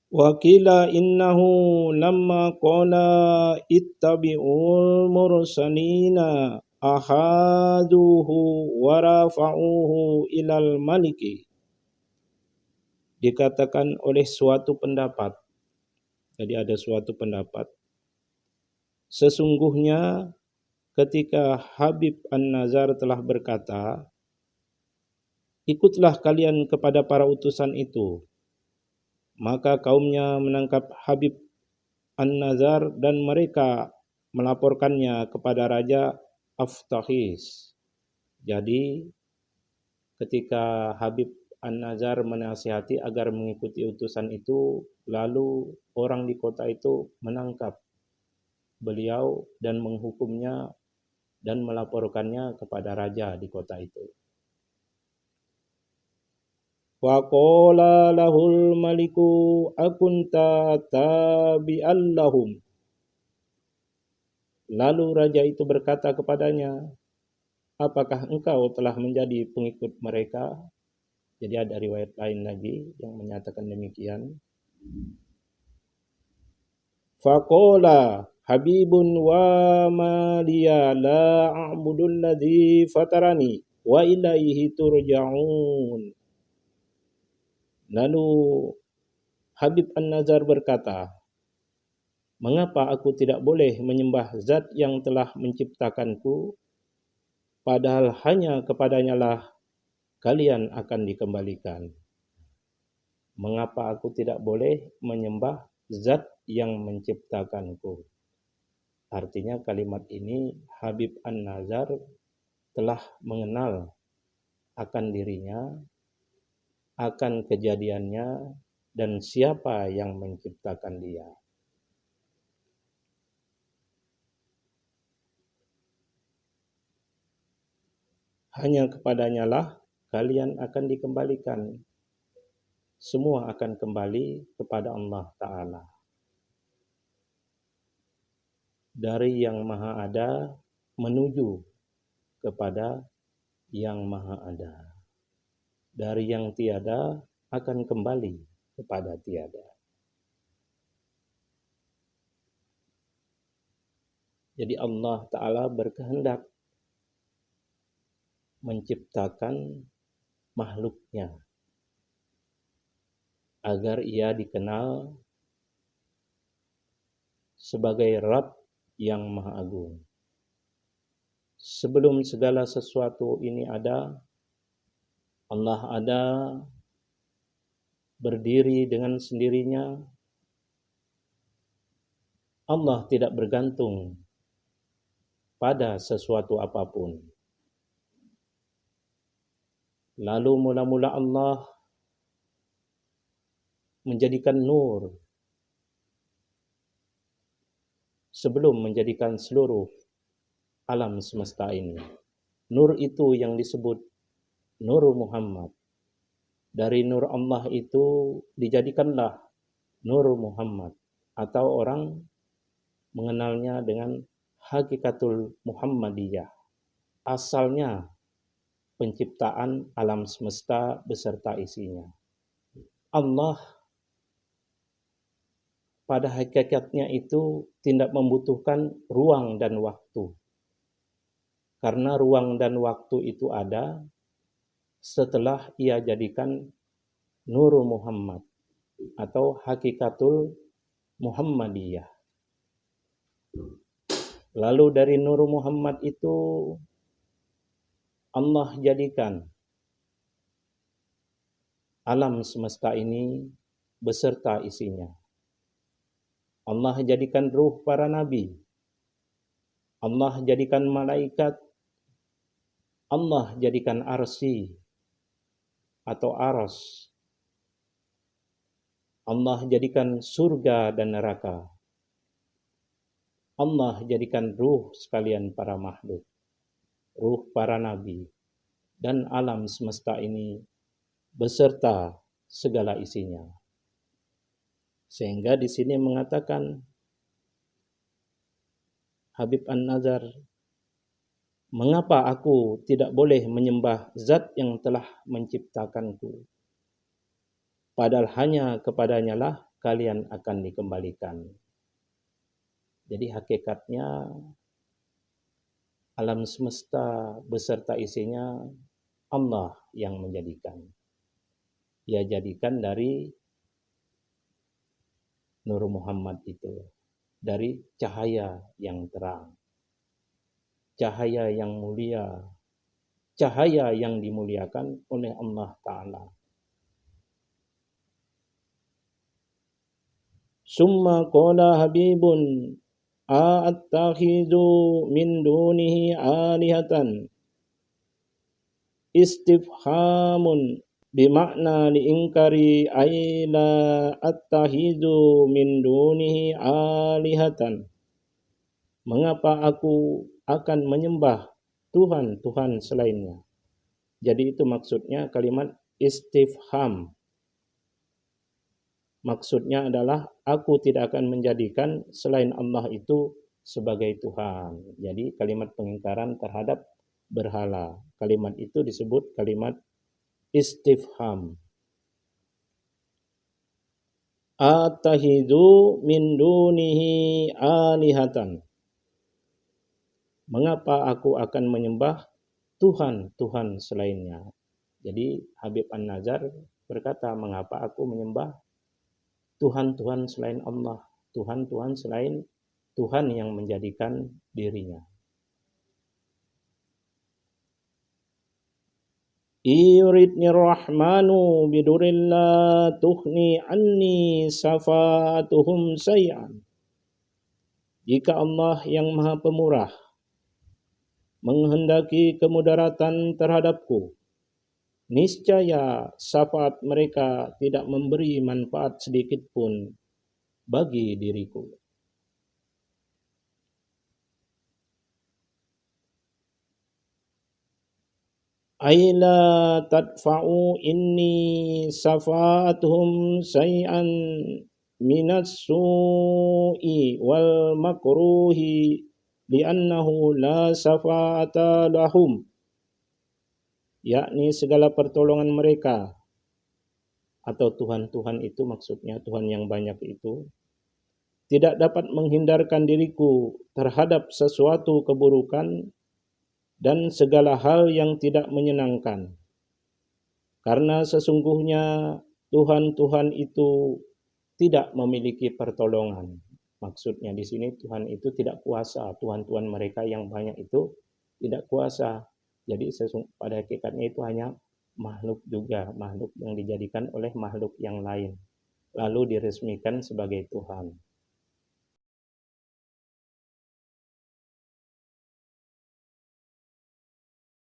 Wa qila innahu lamma qala ittabi'ul mursalina ahaduhu wa rafa'uhu ilal maliki. Dikatakan oleh suatu pendapat. Jadi ada suatu pendapat. Sesungguhnya ketika Habib An-Nazar telah berkata, ikutlah kalian kepada para utusan itu. Maka kaumnya menangkap Habib An-Nazar dan mereka melaporkannya kepada Raja Aftahis. Jadi ketika Habib An-Nazar menasihati agar mengikuti utusan itu, lalu orang di kota itu menangkap beliau dan menghukumnya dan melaporkannya kepada raja di kota itu. Wa qala lahul maliku akunta tabi'an lahum. Lalu raja itu berkata kepadanya, apakah engkau telah menjadi pengikut mereka? Jadi ada riwayat lain lagi yang menyatakan demikian. Faqala Habibun wa maliya la a'budul ladzi fatarani wa ilaihi turja'un. Lalu Habib An-Nazar berkata, mengapa aku tidak boleh menyembah zat yang telah menciptakanku, padahal hanya kepadanya lah kalian akan dikembalikan. Mengapa aku tidak boleh menyembah zat yang menciptakanku? Artinya kalimat ini Habib An-Nazar telah mengenal akan dirinya, akan kejadiannya, dan siapa yang menciptakan dia. Hanya kepadanya lah kalian akan dikembalikan. Semua akan kembali kepada Allah Ta'ala. Dari yang maha ada menuju kepada yang maha ada. Dari yang tiada akan kembali kepada tiada. Jadi Allah Ta'ala berkehendak menciptakan makhluknya agar ia dikenal sebagai Rabb yang Maha Agung. Sebelum segala sesuatu ini ada, Allah ada berdiri dengan sendirinya. Allah tidak bergantung pada sesuatu apapun. Lalu mula-mula Allah menjadikan nur sebelum menjadikan seluruh alam semesta ini. Nur itu yang disebut Nur Muhammad. Dari nur Allah itu dijadikanlah Nur Muhammad, atau orang mengenalnya dengan Hakikatul Muhammadiyah. Asalnya penciptaan alam semesta beserta isinya. Allah pada hakikatnya itu tidak membutuhkan ruang dan waktu. Karena ruang dan waktu itu ada setelah ia jadikan Nur Muhammad atau Hakikatul Muhammadiyah. Lalu dari Nur Muhammad itu Allah jadikan alam semesta ini beserta isinya. Allah jadikan ruh para nabi. Allah jadikan malaikat. Allah jadikan arsi atau aras. Allah jadikan surga dan neraka. Allah jadikan ruh sekalian para makhluk, ruh para nabi, dan alam semesta ini beserta segala isinya. Sehingga di sini mengatakan Habib An-Nazar, mengapa aku tidak boleh menyembah zat yang telah menciptakanku? Padahal hanya kepadanya lah kalian akan dikembalikan. Jadi hakikatnya alam semesta beserta isinya Allah yang menjadikan. Dia jadikan dari Nur Muhammad itu, dari cahaya yang terang, cahaya yang mulia, cahaya yang dimuliakan oleh Allah Ta'ala. Summa qala Habibun a'attakhidhu min dunihi alihatan istifhamun bimakna liingkari aila attakhidhu min dunihi alihatan. Mengapa aku akan menyembah Tuhan-Tuhan selainnya? Jadi itu maksudnya kalimat istifham. Maksudnya adalah aku tidak akan menjadikan selain Allah itu sebagai Tuhan. Jadi kalimat pengingkaran terhadap berhala. Kalimat itu disebut kalimat istifham. Atahidu min dunihi alihatan. Mengapa aku akan menyembah Tuhan-Tuhan selainnya? Jadi Habib An-Nazar berkata, mengapa aku menyembah Tuhan-Tuhan selain Allah, Tuhan-Tuhan selain Tuhan yang menjadikan dirinya. Yuridni rahmanu bidurilla tukhni anni safatuhum say'an. Jika Allah yang Maha Pemurah menghendaki kemudaratan terhadapku, niscaya syafaat mereka tidak memberi manfaat sedikit pun bagi diriku. Aila tadfa'u inni syafaatuhum say'an minas su'i wal makruhi li'annahu la syafa'ata lahum, yakni segala pertolongan mereka atau Tuhan-Tuhan itu, maksudnya Tuhan yang banyak itu, tidak dapat menghindarkan diriku terhadap sesuatu keburukan dan segala hal yang tidak menyenangkan. Karena sesungguhnya Tuhan-Tuhan itu tidak memiliki pertolongan. Maksudnya di sini Tuhan itu tidak kuasa. Tuhan-Tuhan mereka yang banyak itu tidak kuasa. Jadi pada hakikatnya itu hanya makhluk juga, makhluk yang dijadikan oleh makhluk yang lain, lalu diresmikan sebagai Tuhan.